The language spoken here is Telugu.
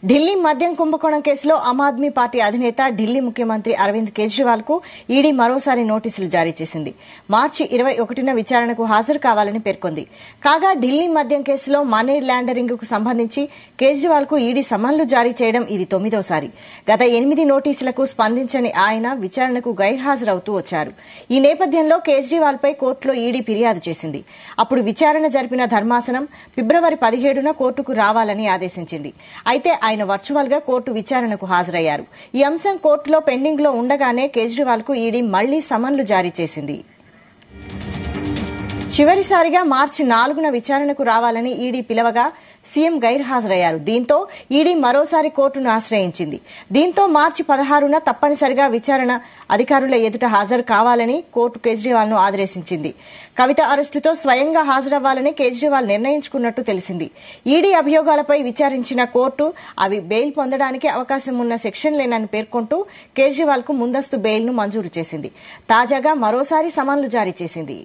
ఢిల్లీ మద్యం కుంభకోణం కేసులో ఆమ్ ఆద్మీ పార్టీ అధినేత ఢిల్లీ ముఖ్యమంత్రి అరవింద్ కేజ్రీవాల్ కు ఈడీ మరోసారి నోటీసులు జారీ చేసింది. మార్చి 21న విచారణకు హాజరు కావాలని పేర్కొంది. కాగా ఢిల్లీ మద్యం కేసులో మనీ లాండరింగ్ కు సంబంధించి కేజ్రీవాల్ కు ఈడీ సమన్లు జారీ చేయడం ఇది 9వసారి. గత 8 నోటీసులకు స్పందించని ఆయన విచారణకు గైర్హాజరవుతూ వచ్చారు. ఈ నేపథ్యంలో కేజ్రీవాల్ పై కోర్టులో ఈడీ ఫిర్యాదు చేసింది. అప్పుడు విచారణ జరిపిన ధర్మాసనం ఫిబ్రవరి 17న కోర్టుకు రావాలని ఆదేశించింది. అయితే ఆయన వర్చువల్ గా కోర్టు విచారణకు హాజరయ్యారు. ఈ అంశం కోర్టులో పెండింగ్ లో ఉండగానే కేజ్రీవాల్ కు ఈడీ మళ్లీ సమన్లు జారీ చేసింది. చివరిసారిగా మార్చి 4న విచారణకు రావాలని ఈడీ పిలవగా సీఎం గైర్హాజరయ్యారు. దీంతో ఈడీ మరోసారి కోర్టును ఆశ్రయించింది. దీంతో మార్చి 16న తప్పనిసరిగా విచారణ అధికారుల ఎదుట హాజరు కావాలని కోర్టు కేజ్రీవాల్ ను ఆదేశించింది. కవిత అరెస్టుతో స్వయంగా హాజరవ్వాలని కేజ్రీవాల్ నిర్ణయించుకున్నట్టు తెలిసింది. ఈడీ అభియోగాలపై విచారించిన కోర్టు అవి బెయిల్ పొందడానికి అవకాశం ఉన్న సెక్షన్లేనని పేర్కొంటూ కేజ్రీవాల్ కు ముందస్తు బెయిల్ ను మంజూరు చేసింది. తాజాగా మరోసారి సమన్లు జారీ చేసింది.